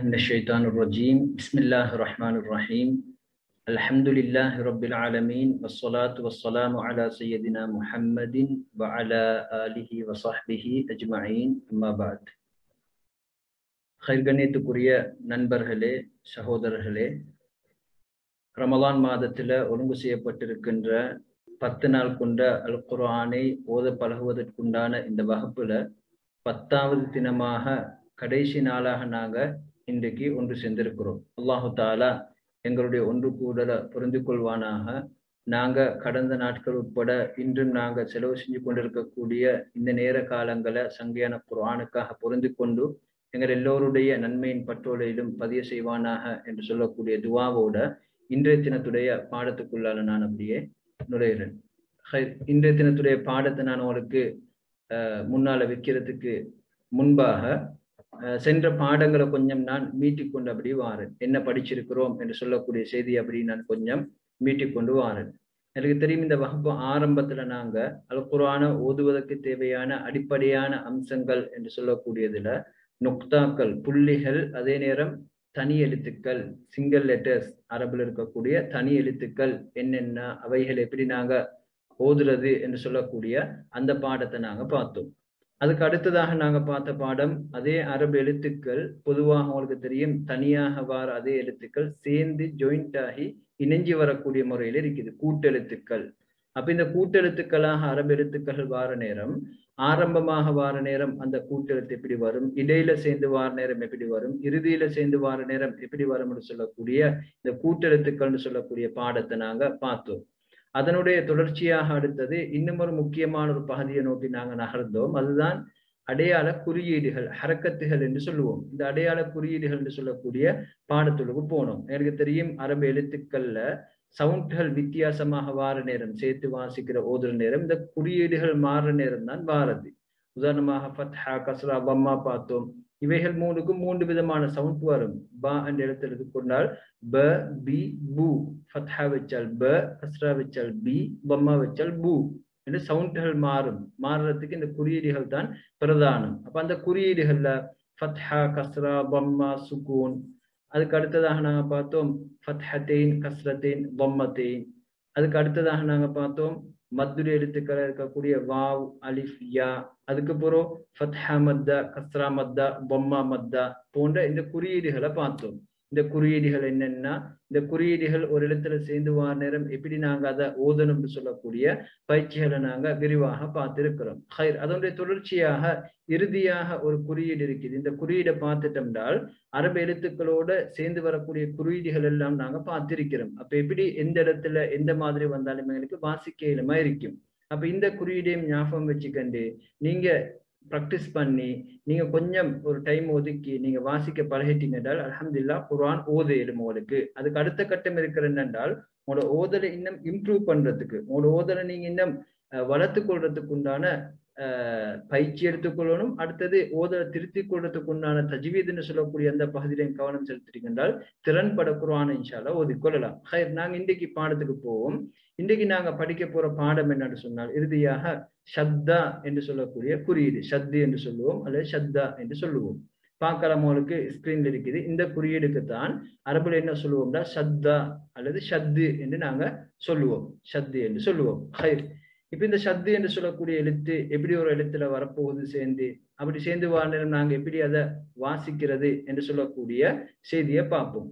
من الشيطان الرجيم بسم الله الرحمن الرحيم الحمد لله رب العالمين والصلاة والسلام على سيدنا محمد وعلى آله وصحبه أجمعين أما بعد கணியத்துக்குரிய நண்பர்களே சகோதரர்களே, ரமலான் மாதத்தில் ஒழுங்கு செய்யப்பட்டிருக்கின்ற 10 நாள் கொண்ட அல் குர்ஆனை ஓத பழகுவதற்குண்டான இந்த வகுப்புல 10வது தினமாக கடைசி நாளாக நாங்கள் இன்றைக்கு ஒன்று சென்றிருக்கிறோம். அல்லாஹு தாலா எங்களுடைய ஒன்று கூடலை புரிந்து கொள்வானாக. நாங்கள் கடந்த நாட்கள் உட்பட இன்றும் நாங்கள் செலவு செஞ்சு கொண்டிருக்கக்கூடிய இந்த நேர காலங்களை சங்கையான குர்ஆனுக்காக பொருந்து கொண்டு எங்கள் எல்லோருடைய நன்மையின் பட்டோலையிலும் பதிய செய்வானாக என்று சொல்லக்கூடிய துவாவோட இன்றைய தினத்துடைய பாடத்துக்குள்ளால நான் அப்படியே நுழைகிறேன். இன்றைய தினத்துடைய பாடத்தை நான் உங்களுக்கு முன்னால வைக்கிறதுக்கு முன்பாக சென்ற பாடங்களை கொஞ்சம் நான் மீட்டிக்கொண்டு அப்படி வாரேன். என்ன படிச்சிருக்கிறோம் என்று சொல்லக்கூடிய செய்தி அப்படி நான் கொஞ்சம் மீட்டிக்கொண்டு வாரேன். எனக்கு தெரியும், இந்த வகுப்பு ஆரம்பத்துல நாங்க அல் குர்ஆனை ஓதுவதற்கு தேவையான அடிப்படையான அம்சங்கள் என்று சொல்லக்கூடியதுல நுக்தாக்கள், புள்ளிகள், அதே நேரம் தனி எழுத்துக்கள், சிங்கிள் லெட்டர்ஸ், அரபுல இருக்கக்கூடிய தனி எழுத்துக்கள் என்னென்ன, அவைகள் எப்படி நாங்க ஓதுறது என்று சொல்லக்கூடிய அந்த பாடத்தை நாங்க பார்த்தோம். அதுக்கு அடுத்ததாக நாங்க பார்த்த பாடம், அதே அரபு எழுத்துக்கள் பொதுவாக உங்களுக்கு தெரியும் தனியாக வார அதே எழுத்துக்கள் சேர்ந்து ஜாயிண்ட் ஆகி இணைஞ்சி வரக்கூடிய முறையில இருக்குது, கூட்டெழுத்துக்கள். அப்ப இந்த கூட்டெழுத்துக்களாக அரபு எழுத்துக்கள் வார நேரம், ஆரம்பமாக வார நேரம் அந்த கூட்டெழுத்து எப்படி வரும், இடையில சேர்ந்து வார நேரம் எப்படி வரும், இறுதியில சேர்ந்து வார நேரம் எப்படி வரும்னு சொல்லக்கூடிய இந்த கூட்டெழுத்துக்கள்னு சொல்லக்கூடிய பாடத்தை நாங்க பார்த்தோம். அதனுடைய தொடர்ச்சியாக அடுத்தது இன்னும் ஒரு முக்கியமான ஒரு பகுதியை நோக்கி நாங்கள் நகர்ந்தோம். அதுதான் அடையாள குறியீடுகள், ஹரக்கத்துகள் என்று சொல்லுவோம். இந்த அடையாள குறியீடுகள் என்று சொல்லக்கூடிய பாடத்துக்கு போனோம். எனக்கு தெரியும் அரபு எழுத்துக்கள்ல சவுண்ட்கள் வித்தியாசமாக வார நேரம், சேர்த்து வாசிக்கிற ஓதுற நேரம், இந்த குறியீடுகள் மாறுற நேரம் தான் வாரது. உதாரணமாக ஃபத்ஹா, கஸ்ரா, பம்மா பார்த்தோம். இவைகள் மூணுக்கும் 3 விதமான சவுண்ட் வரும். பா என்ற எழுத்து எடுத்துக்கொண்டால் ப, பி, பூ. ஃபத்ஹா வச்சால் ப, கஸ்ரா வச்சால் பி, பம்மா வச்சால் பூ என்று சவுண்ட்கள் மாறும். மாறுறதுக்கு இந்த குறியீடுகள் தான் பிரதானம். அப்ப அந்த குறியீடுகள்ல ஃபத்ஹா, கஸ்ரா, பம்மா, சுகூன். அதுக்கு அடுத்ததாக நாங்க பார்த்தோம் ஃபத்ஹத்தேன், கஸ்ரத்தேன், பம்மத்தேன். அதுக்கு அடுத்ததாக நாங்க பார்த்தோம் மத்துடைய எழுத்துக்கள் இருக்கக்கூடிய வாவ், அலிஃப், யா. அதுக்கு பிறகு ஃபத்ஹா மத்தா, கஸ்ரா மத்தா, பம்மா மத்தா போன்ற இந்த குறியீடுகளை பார்த்தோம். இந்த குறியீடுகள் என்னன்னா, இந்த குறியீடுகள் ஒரு இடத்துல சேர்ந்து வார நேரம் எப்படி நாங்க அதை ஓதணும்னு சொல்லக்கூடிய பயிற்சிகளை நாங்க விரிவாக பார்த்திருக்கிறோம். அதனுடைய தொடர்ச்சியாக இறுதியாக ஒரு குறியீடு இருக்குது. இந்த குறியீடை பார்த்துட்டோம்னால் அரபு எழுத்துக்களோட சேர்ந்து வரக்கூடிய குறியீடுகள் எல்லாம் நாங்க பார்த்திருக்கிறோம். அப்ப எப்படி எந்த இடத்துல எந்த மாதிரி வந்தாலும் எங்களுக்கு வாசிக்க இயலுமா இருக்கும். அப்ப இந்த குறியீடையும் ஞாபகம் வச்சுக்கண்டு நீங்க பிராக்டிஸ் பண்ணி நீங்க கொஞ்சம் ஒரு டைம் ஒதுக்கி நீங்க வாசிக்க பழகிட்டீங்க என்றால் அல்ஹம்துலில்லாஹ் குர்ஆன் ஓத இயலும் உங்களுக்கு. அதுக்கு அடுத்த கட்டம் இருக்கிறது என்றால் உங்களோட ஓதலை இன்னும் இம்ப்ரூவ் பண்றதுக்கு, உங்களோட ஓதலை நீங்க இன்னும் வளர்த்து கொள்றதுக்கு உண்டான பயிற்சி எடுத்துக்கொள்ளணும். அடுத்தது ஓதலை திருத்திக் கொள்றதுக்கு உண்டான தஜ்வீதுன்னு சொல்லக்கூடிய அந்த பகுதியிலையும் கவனம் செலுத்திட்டீங்க என்றால் திறன்பட குர்ஆனை இன்ஷா அல்லாஹ் ஓதிக்கொள்ளலாம். நாங்க இன்றைக்கு பாடத்துக்கு போவோம். இன்றைக்கு நாங்க படிக்க போற பாடம் என்னன்னு சொன்னால் இறுதியாக ஷத்தா என்று சொல்லக்கூடிய குறியீடு, ஷத்து என்று சொல்லுவோம் அல்லது ஷத்தா என்று சொல்லுவோம். பார்க்கலாம், உங்களுக்கு ஸ்கிரீன்ல இருக்குது. இந்த குறியீடுக்கு தான் அரபுல என்ன சொல்லுவோம்னா ஷத்தா அல்லது ஷத்து என்று நாங்க சொல்லுவோம், ஷத்து என்று சொல்லுவோம். இப்ப இந்த ஷத்து என்று சொல்லக்கூடிய எழுத்து எப்படி ஒரு எழுத்துல வரப்போகுது சேர்ந்து, அப்படி சேர்ந்து வார நேரம் நாங்க எப்படி அதை வாசிக்கிறது என்று சொல்லக்கூடிய செய்தியை பார்ப்போம்.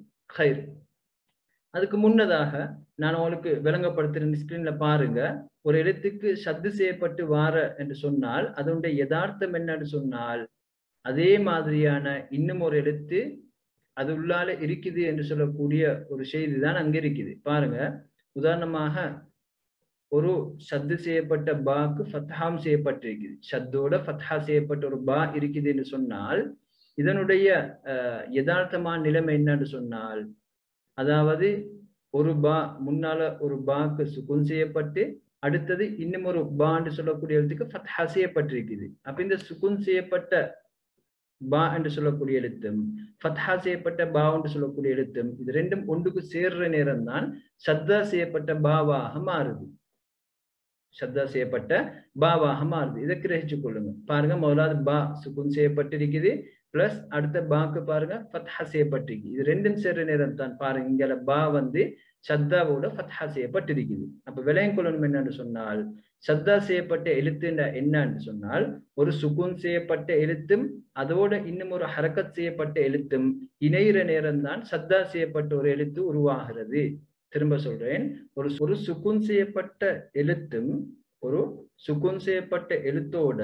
அதுக்கு முன்னதாக நான் உங்களுக்கு விளங்கப்படுத்துறேன், ஸ்கிரீன்ல பாருங்க. ஒரு எழுத்துக்கு ஷத்து செய்யப்பட்டு வார என்று சொன்னால் அதனுடைய யதார்த்தம் என்னன்னு சொன்னால் அதே மாதிரியான இன்னும் ஒரு எழுத்து அது உள்ளால இருக்குது என்று சொல்லக்கூடிய ஒரு செய்தி தான் அங்க இருக்குது. பாருங்க, உதாரணமாக ஒரு ஷத்து செய்யப்பட்ட பாக்கு ஃபத்ஹாம் செய்யப்பட்டிருக்குது. ஷத்தோட ஃபத்ஹா செய்யப்பட்ட ஒரு பா இருக்குது என்று சொன்னால் இதனுடைய யதார்த்தமான நிலைமை என்னன்னு சொன்னால், அதாவது ஒரு பா முன்னால ஒரு பாக்கு சுகுன் செய்யப்பட்டு அடுத்தது இன்னும் ஒரு பான்னு சொல்லக்கூடிய எழுத்துக்கு ஃபத்ஹா செய்யப்பட்டிருக்குது. அப்ப இந்த சுகுன் செய்யப்பட்ட பா என்று சொல்லக்கூடிய எழுத்தும் ஃபத்ஹா செய்யப்பட்ட பா என்று சொல்லக்கூடிய எழுத்தும் இது ரெண்டும் ஒன்றுக்கு சேர்ற நேரம் தான் ஷத்தா செய்யப்பட்ட பாவாக மாறுது. ஷத்தா செய்யப்பட்ட பாவாக மாறுது. இதை கிரகிச்சு கொள்ளுங்க. பாருங்க, முதலாவது பா சுகுன் செய்யப்பட்டிருக்குது, பிளஸ் அடுத்த பாக்கு பாருங்க ஃபத்ஹா செய்யப்பட்டிருக்கு. இது ரெண்டும் சேர்ற நேரம் தான் பாருங்க இங்க பா வந்து ஷத்தாவோட ஃபத்ஹா செய்யப்பட்டிருக்குது. அப்ப விளையம் கொள்ளணும் என்னன்னு சொன்னால் ஷத்தா செய்யப்பட்ட எழுத்து என்னன்னு சொன்னால் ஒரு சுகுன் செய்யப்பட்ட எழுத்தும் அதோட இன்னும் ஒரு ஹரக்கத் செய்யப்பட்ட எழுத்தும் இணைகிற நேரம் தான் ஷத்தா செய்யப்பட்ட ஒரு எழுத்து உருவாகிறது. திரும்ப சொல்றேன், ஒரு சுகுன் செய்யப்பட்ட எழுத்தும் ஒரு சுகுன் செய்யப்பட்ட எழுத்தோட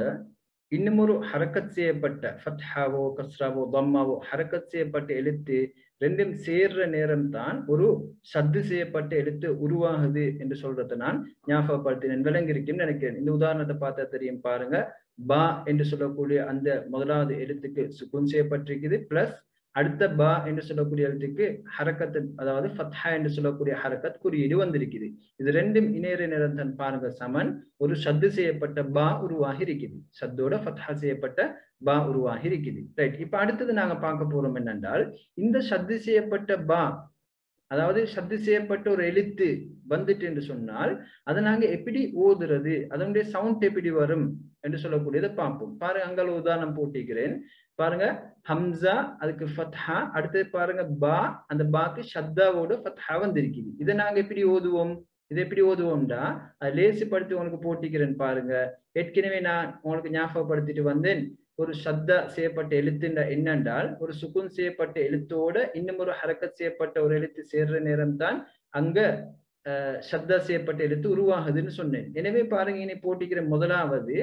இன்னும் ஒரு ஹரக்கத் செய்யப்பட்ட ஃபத்ஹாவோ கஸ்ராவோ தம்மாவோ ஹரக்கத் செய்யப்பட்ட எழுத்து ரெண்டும் சேர்ற நேரம் தான் ஒரு சத்து செய்யப்பட்ட எழுத்து உருவாகுது என்று சொல்றதை நான் ஞாபகப்படுத்தினேன். விளங்கிருக்குன்னு நினைக்கிறேன். இந்த உதாரணத்தை பார்த்தா தெரியும் பாருங்க. பா என்று சொல்லக்கூடிய அந்த முதலாவது எழுத்துக்கு சுகுன் செய்யப்பட்டிருக்குது, பிளஸ் அடுத்த பா என்று சொல்லக்கூடிய எழுத்துக்கு ஹரக்கத்து, அதாவது ஃபத்ஹா என்று சொல்லக்கூடிய ஹரக்கத் குறியீடு வந்திருக்குது. இது ரெண்டும் இணையற நேரம் தான் பாருங்க சமன் ஒரு சத்து செய்யப்பட்ட பா உருவாகி இருக்குது. சத்தோட ஃபத்ஹா செய்யப்பட்ட பா உருவாகி இருக்குது. ரைட். இப்ப அடுத்தது நாங்க பார்க்க போறோம் என்னென்றால் இந்த சத்து செய்யப்பட்ட பா, அதாவது சத்து செய்யப்பட்ட ஒரு எழுத்து வந்துட்டு என்று சொன்னால் அதை நாங்க எப்படி ஓதுறது, அதனுடைய சவுண்ட் எப்படி வரும் என்று சொல்லக்கூடியதை பார்ப்போம். பாருங்க அங்க உதாரணம் போட்டிக்கிறேன் பாருங்க. ஹம்சா அதுக்கு ஃபத்ஹா, அடுத்தது பாருங்க பா, அந்த பாக்கு ஷத்தாவோட ஃபத்ஹா வந்திருக்குது. இதை நாங்க எப்படி ஓதுவோம்? இதை எப்படி ஓதுவோம்டா அது லேசுப்படுத்தி உங்களுக்கு போட்டிக்கிறேன் பாருங்க. ஏற்கனவே நான் உங்களுக்கு ஞாபகப்படுத்திட்டு வந்தேன். ஒரு ஷத்தா செய்யப்பட்ட எழுத்து என்னென்றால் ஒரு சுகுன் செய்யப்பட்ட எழுத்தோட இன்னும் ஒரு ஹரக்கத் செய்யப்பட்ட ஒரு எழுத்து சேர்ற நேரம் தான் அங்க ஷத்தா செய்யப்பட்ட எழுத்து உருவாகுதுன்னு சொன்னேன். எனவே பாருங்க இனி போட்டிக்கிற முதலாவது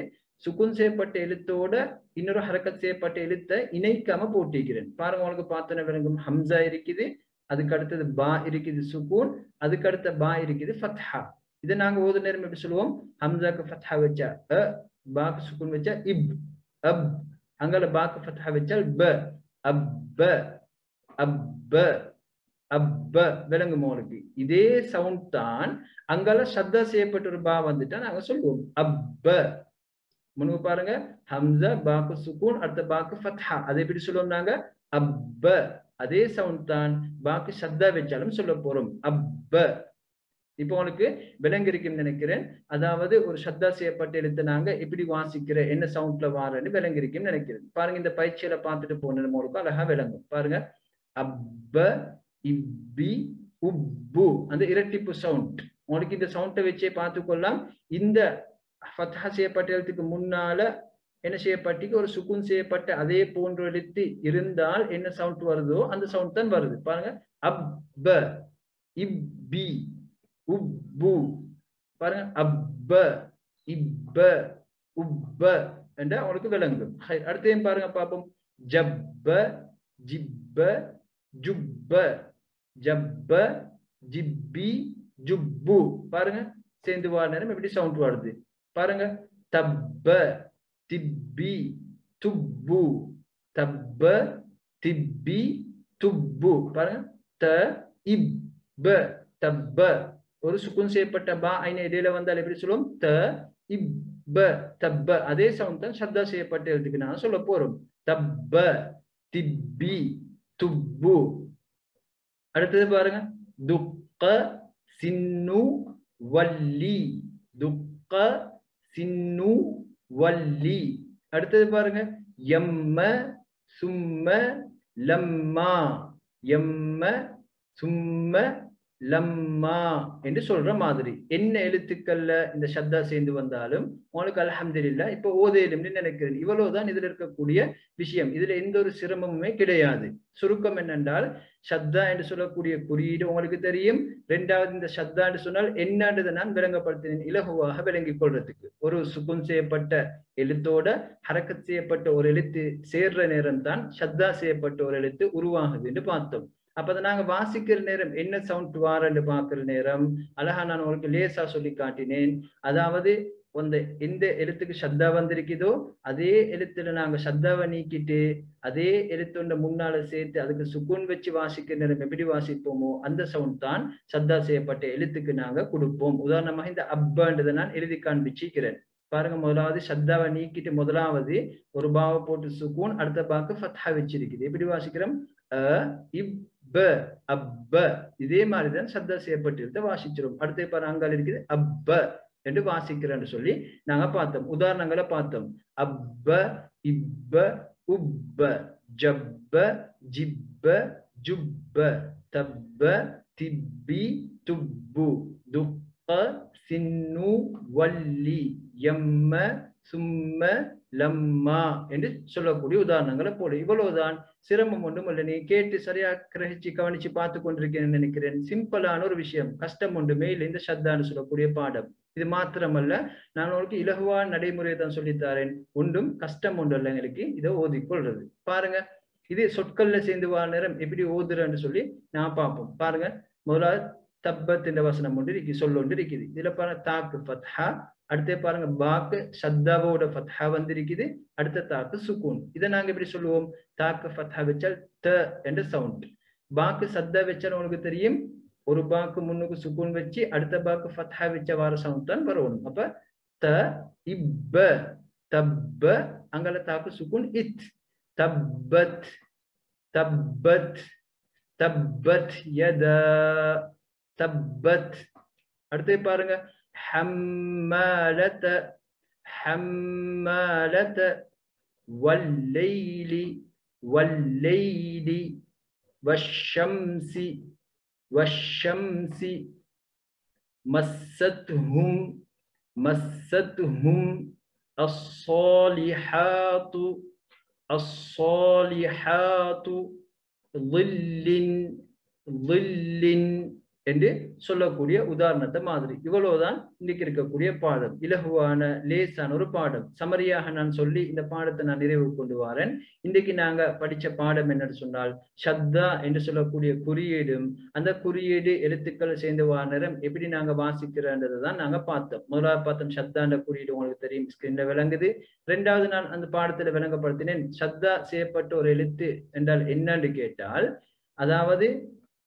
சுகுன் செய்யப்பட்ட எழுத்தோட இன்னொரு ஹரக்கத் செய்யப்பட்ட எழுத்தை இணைக்காம போட்டிக்கிறேன் பாருங்க. உங்களுக்கு பார்த்தன விளங்கும். ஹம்சா இருக்குது, அதுக்கு அடுத்தது பா இருக்குது சுகூன், அதுக்கு அடுத்த பா இருக்குது ஃபத்ஹா. இதை நாங்க ஓது நேரம் எப்படி சொல்லுவோம்? ஹம்சாக்கு ஃபத்ஹா வச்சா அ, பாக்கு சுகூன் வச்சா இப் அப், அங்கால பாக்கு ஃபத்ஹா வச்சால் ப அப்ப அப்ப அப்ப. விளங்கும் உங்களுக்கு? இதே சவுண்ட் தான் அங்கால சத்தா செய்யப்பட்ட ஒரு பா வந்துட்டா நாங்க சொல்லுவோம் அப்ப. முன்பு பாருங்க, ஹம்சா பாக்கு சுகூன் அடுத்த பாக்கு ஃபத்ஹா, அதை எப்படி சொல்லுவோம் நாங்க? அப்ப. அதே சவுண்ட் தான் பாக்கு சத்தா வச்சாலும் சொல்ல போறோம் அப்ப. இப்போ உங்களுக்கு விளங்கி இருக்குன்னு நினைக்கிறேன். அதாவது ஒரு சத்தா செய்யப்பட்ட எழுத்து நாங்க எப்படி வாசிக்கிற என்ன சவுண்ட்ல வாரன்னு விளங்கி இருக்குன்னு நினைக்கிறேன். பாருங்க இந்த பயிற்சியில பார்த்துட்டு போன உங்களுக்கு அழகா விளங்கும் பாருங்க. அப்ப இப்பி உப்பு, அந்த இரட்டிப்பு சவுண்ட் உங்களுக்கு இந்த சவுண்டை வச்சே பார்த்துக்கொள்ளலாம். இந்த ஃபத்ஹா செய்யப்பட்ட எழுத்துக்கு முன்னால என்ன செய்யப்பட்டிக்கு ஒரு சுகுன் செய்யப்பட்ட அதே போன்ற எழுத்து இருந்தால் என்ன சவுண்ட் வருதோ அந்த சவுண்ட் தான் வருது பாருங்க. அப்ப இப்பி உப்பு பாருங்க. அப்ப இப்ப உப்ப என்ற உங்களுக்கு விளங்கும். அடுத்தையும் பாருங்க பார்ப்போம். ஜப்ப ஜிப்ப ஜுப்ப, ஜப்ப ஜிப்பி ஜுப்பு. பாருங்க சேர்ந்து வார நேரம் எப்படி சவுண்ட் வருது பாருங்க. தப்ப திப்பி துப்பு, தப்ப திப்பி துப்பு. பாருங்க த இப்ப தப்ப. ஒரு சுகுன் செய்யப்பட்ட பா ஐன இடையில வந்தால் எப்படி சொல்லுவோம்? த இப்ப தப்ப. அதே சவுண்ட் தான் சத்தா செய்யப்பட்ட எழுத்துக்கு நான் சொல்ல போறோம். தப்ப திப்பி துப்பு. அடுத்தது பாருங்க. துக்க சின்னு வல்லி, துக்க சின்னு வல்லி. அடுத்தது பாருங்க. எம்ம சும்ம லம்மா, எம்ம சும்ம லம்மா என்று சொல்ற மாதிரி என்ன எழுத்துக்கள்ல இந்த சத்தா சேர்ந்து வந்தாலும் உங்களுக்கு அல்ஹம்துலில்லாஹ் இப்போ ஓதேலும்னு நினைக்கிறேன். இவ்வளவுதான் இதுல இருக்கக்கூடிய விஷயம். இதுல எந்த ஒரு சிரமமுமே கிடையாது. சுருக்கம் என்னென்றால் சத்தா என்று சொல்லக்கூடிய குறியீடு உங்களுக்கு தெரியும். ரெண்டாவது இந்த சத்தா என்று சொன்னால் என்னன்றதை நான் விளங்கப்படுத்தினேன் இலகுவாக விளங்கிக் கொள்றதுக்கு. ஒரு சுகுன் செய்யப்பட்ட எழுத்தோட ஹரக்கத் செய்யப்பட்ட ஒரு எழுத்து சேர்ற நேரம் தான் சத்தா செய்யப்பட்ட ஒரு எழுத்து உருவாகுது என்று பார்த்தோம். அப்ப அதை நாங்க வாசிக்கிற நேரம் என்ன சவுண்ட் வாரன்னு பாக்குற நேரம் அழகா நான் உங்களுக்கு லேசா சொல்லி காட்டினேன். அதாவது எந்த எழுத்துக்கு சத்தா வந்திருக்குதோ அதே எழுத்துல நாங்க சத்தாவை நீக்கிட்டு அதே எழுத்து முன்னால சேர்த்து அதுக்கு சுகுன் வச்சு வாசிக்கிற நேரம் எப்படி வாசிப்போமோ அந்த சவுண்ட் தான் சத்தா செய்யப்பட்ட எழுத்துக்கு நாங்க கொடுப்போம். உதாரணமாக இந்த அப்பன்றதை நான் எழுதி காண்பிச்சுக்கிறேன் பாருங்க. முதலாவது சத்தாவை நீக்கிட்டு முதலாவது ஒரு பாவை போட்டு சுகுன், அடுத்த பாக்கு ஃபத்ஹா வச்சிருக்குது. எப்படி வாசிக்கிறோம்? அப்ப. இதே மாதிரிதான் சத்தா செய்யப்பட்டிருந்த வாசிச்சிரும். அடுத்த பாரு அங்கால இருக்குது அப்ப என்று வாசிக்கிறேன்னு சொல்லி நாங்க பார்த்தோம். உதாரணங்களை பார்த்தோம். அப்ப இப்ப உப்ப ஜப்ப ஜிப்ப ஜுப்ப தப்ப திப்பி துப்பு துப்ப சின்னு வள்ளி எம்ம சும்ம லம்மா என்று சொல்லக்கூடிய உதாரணங்களை போல. இவ்வளவுதான், சிரமம் ஒன்றும் இல்லை. நீ கேட்டு சரியா கிரகிச்சு கவனிச்சு பார்த்து கொண்டிருக்கேன்னு நினைக்கிறேன். சிம்பிளான ஒரு விஷயம், கஷ்டம் ஒன்றுமே இல்லை இந்த ஷத்தான்னு சொல்லக்கூடிய பாடம். இது மாத்திரமல்ல, நான் உங்களுக்கு இலகுவான நடைமுறையை தான் சொல்லித்தாரேன். ஒன்றும் கஷ்டம் ஒன்றும் இல்லை எங்களுக்கு இதை ஓதிக்கொள்றது. பாருங்க, இது சொற்கள்ல சேர்ந்து வா நேரம் எப்படி ஓதுறன்னு சொல்லி நான் பார்ப்போம். பாருங்க, முதலாவது தப்பத் என்ற வசனம் ஒன்று இருக்கு, சொல்ல ஒன்று இருக்குது. இதுல பாருங்க தாக்கு ஃபத்ஹா, அடுத்து பாருங்க பாக்கு சத்தாவோட ஃபத்ஹா வந்திருக்குது, அடுத்த தாக்கு சுக்கூன். இதை நாங்க எப்படி சொல்லுவோம்? தாக்கு ஃபத்ஹா வச்சால் த என்ற சவுண்ட், பாக்கு சத்தா வச்சால் உங்களுக்கு தெரியும் ஒரு பாக்கு முன்னுக்கு சுக்கூன் வச்சு அடுத்த பாக்கு ஃபத்ஹா வச்ச வார சவுண்ட் தான் வரணும். அப்ப த இப்ப தப்ப, அங்கல தாக்கு சுக்கூன் இத், தப்பத் தப்பத் தப்பத் யதா தப்பத். அடுத்து பாருங்க ஹம்மலத ஹம்மலத வல்லைலி வல்லைலி வஷ்ஷம்சி வஷ்ஷம்சி மஸ்ஸத்ஹும் மஸ்ஸத்ஹும் அஸ்ஸாலிஹாத்து அஸ்ஸாலிஹாத்து ظில்லின் ظில்லின் என்று சொல்லக்கூடிய உதாரணத்தை மாதிரி. இவ்வளவுதான் இன்னைக்கு இருக்கக்கூடிய பாடம். இலகுவான லேசான ஒரு பாடம். சமரியாக நான் சொல்லி இந்த பாடத்தை நான் நிறைவு கொண்டு வரேன். இன்றைக்கு நாங்க படிச்ச பாடம் என்னன்னு சொன்னால், ஷத்தா என்று சொல்லக்கூடிய குறியீடும் அந்த குறியீடு எழுத்துக்கள் சேர்ந்து நேரம் எப்படி நாங்க வாசிக்கிறன்றதை தான் நாங்க பார்த்தோம். முதலாவது பார்த்தோம் ஷத்தான்ற குறியீடு உங்களுக்கு தெரியும், ஸ்கிரீன்ல விளங்குது. ரெண்டாவது நான் அந்த பாடத்துல விளங்கப்படுத்தினேன், ஷத்தா செய்யப்பட்ட ஒரு எழுத்து என்றால் என்னன்னு கேட்டால், அதாவது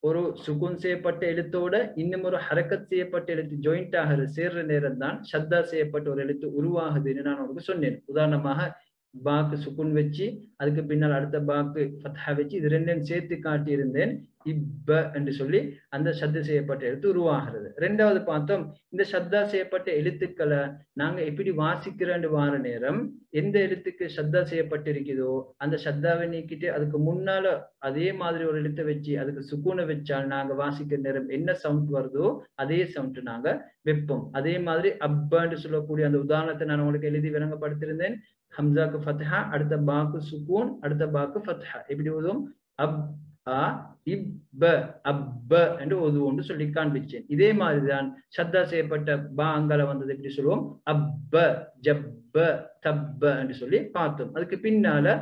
ஒரு சுகுன் செய்யப்பட்ட எழுத்தோட இன்னும் ஒரு ஹரக்கத் செய்யப்பட்ட எழுத்து ஜாயிண்ட் ஆகிற சேர்ற நேரம் தான் ஷத்தா செய்யப்பட்ட ஒரு எழுத்து உருவாகுதுன்னு நான் உங்களுக்கு சொன்னேன். உதாரணமாக பாக்கு சுகுன் வச்சு அதுக்கு பின்னால் அடுத்த பாக்கு ஃபத்ஹா வச்சு இது ரெண்டையும் சேர்த்து காட்டி இருந்தேன். இப்ப என்று சொல்லி அந்த ஷத்தா செய்யப்பட்ட எழுத்து உருவாகிறது. ரெண்டாவது பார்த்தோம், இந்த ஷத்தா செய்யப்பட்ட எழுத்துக்களை நாங்க எப்படி வாசிக்கிறோன்னு வார நேரம் எந்த எழுத்துக்கு ஷத்தா செய்யப்பட்டிருக்குதோ அந்த ஷத்தாவை நீக்கிட்டு அதுக்கு முன்னால அதே மாதிரி ஒரு எழுத்தை வச்சு அதுக்கு சுக்கூனை வச்சால் நாங்க வாசிக்கிற நேரம் என்ன சவுண்ட் வருதோ அதே சவுண்ட் நாங்க வைப்போம். அதே மாதிரி அப்பான்னு சொல்லக்கூடிய அந்த உதாரணத்தை நான் உங்களுக்கு எழுதி விளங்கப்படுத்திருந்தேன். ஹம்சாக்கு ஃபத்ஹா, அடுத்த பாக்கு சுக்கூன், அடுத்த பாக்கு ஃபத்ஹா. எப்படி ஓதுவோம்? அப் அ இப்ப அப்ப என்று ஓதுவோம்னு சொல்லி காண்பிச்சேன். இதே மாதிரிதான் ஷத்தா செய்யப்பட்ட பா அங்கால வந்தது எப்படி சொல்லுவோம்? அப்ப ஜப்ப தப்ப என்று சொல்லி பார்த்தோம். அதுக்கு பின்னால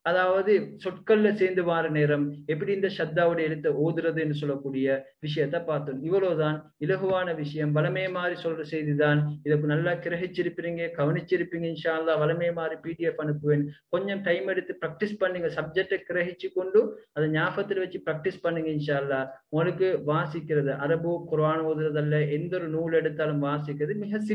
அதாவது சொற்கள்ல சேர்ந்து வார நேரம் எப்படி இந்த ஷத்தாவோட எழுத்த ஓதுறது என்று சொல்லக்கூடிய விஷயத்த பார்த்தோம். இவ்வளவுதான், இலகுவான விஷயம். வளமே மாதிரி சொல்ற செய்திதான். இதுக்கு நல்லா கிரகிச்சிருப்பீங்க, கவனிச்சிருப்பீங்க. இன்ஷா அல்லாஹ் வளமே மாதிரி PDF அனுப்புவேன். கொஞ்சம் டைம் எடுத்து ப்ராக்டிஸ் பண்ணுங்க. சப்ஜெக்டை கிரகிச்சு கொண்டு அதை ஞாபகத்தில் வச்சு ப்ராக்டிஸ் பண்ணுங்க. இன்ஷா அல்லாஹ் உங்களுக்கு வாசிக்கிறது அரபு குர்ஆன் ஓதுறதல்ல, எந்த ஒரு நூல் எடுத்தாலும் வாசிக்கிறது மிக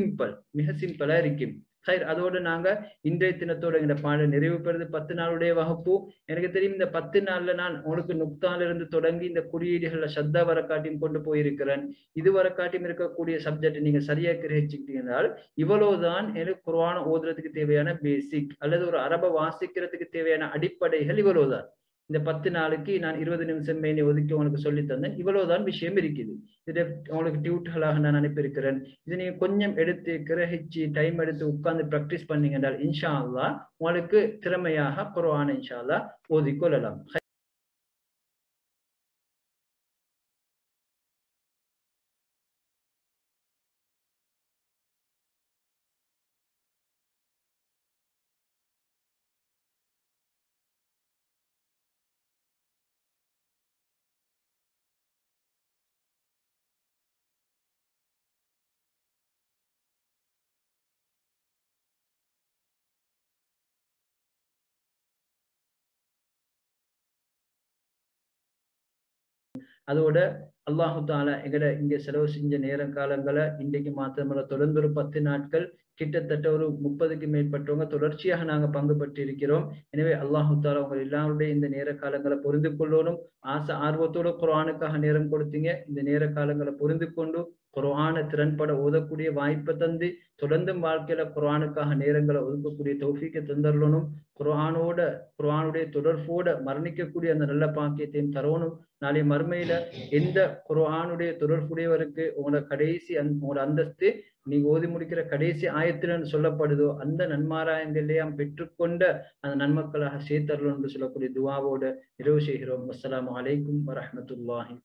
சிம்பிளா இருக்கும். சரி, அதோடு நாங்க இன்றைய தினத்தோட இந்த பாடம் நிறைவு பெறுது. 10 நாளுடைய வகுப்பு. எனக்கு தெரியும் இந்த 10 நாள்ல நான் உங்களுக்கு நுக்தால இருந்து தொடங்கி இந்த குறியீடுகள்ல ஷத்தா வரக்காட்டியும் கொண்டு போயிருக்கிறேன். இது வரக்காட்டியும் இருக்கக்கூடிய சப்ஜெக்ட் நீங்க சரியா கிரகிச்சுக்கிட்டீங்கன்னால் இவ்வளவுதான் எனக்கு குர்ஆன் ஓதுறதுக்கு தேவையான பேசிக் அல்லது ஒரு அரபை வாசிக்கிறதுக்கு தேவையான அடிப்படைகள். இவ்வளவுதான். இந்த 10 நாளுக்கு நான் 20 நிமிஷம் மேனி ஒதுக்கி உங்களுக்கு சொல்லி தந்தேன். இவ்வளவுதான் விஷயம் இருக்குது. இதை உங்களுக்கு டியூட்டர்களாக நான் அனுப்பியிருக்கிறேன். இதை நீங்க கொஞ்சம் எடுத்து கிரகிச்சு டைம் எடுத்து உட்கார்ந்து பிராக்டிஸ் பண்ணீங்க என்றால் இன்ஷா அல்லாஹ் உங்களுக்கு திறமையாக குர்ஆனை இன்ஷா அல்லாஹ் ஓதிக்கொள்ளலாம். அதோட அல்லாஹு தாலா எங்கட இங்க செலவு செஞ்ச நேர காலங்களை இன்றைக்கு மாத்திரமல்ல தொடர்ந்து ஒரு 10 நாட்கள் கிட்டத்தட்ட ஒரு 30க்கு மேற்பட்டவங்க தொடர்ச்சியாக நாங்க பங்கு பெற்று இருக்கிறோம். எனவே அல்லாஹு தாலா உங்க எல்லாருடைய இந்த நேர காலங்களை பொருந்து கொள்ளணும். ஆர்வத்தோட குர்ஆனுக்காக நேரம் கொடுத்தீங்க. இந்த நேர காலங்களை பொருந்து கொண்டு குர்ஆனை திறன்பட ஓதக்கூடிய வாய்ப்பை தந்து தொடர்ந்தும் வாழ்க்கையில குர்ஆனுக்காக நேரங்களை ஒதுக்கக்கூடிய தௌஃபீக்கை தந்தரணும். குர்ஆனுடைய தொடர்போட மரணிக்கக்கூடிய அந்த நல்ல பாக்கியத்தையும் தரணும். நாளை மறுமையில எந்த குர்ஆனுடைய தொடர்புடையவருக்கு உங்களோட அந்தஸ்து நீங்க ஓதி முடிக்கிற கடைசி ஆயத்துல சொல்லப்படுதோ அந்த நன்மாராயங்களையும் பெற்றுக்கொண்ட அந்த நன்மக்களாக சேர்த்தரணும் என்று சொல்லக்கூடிய துவாவோட நிறைவு செய்கிறோம். அஸ்ஸலாமு அலைக்கும் வரஹ்மத்துல்லாஹி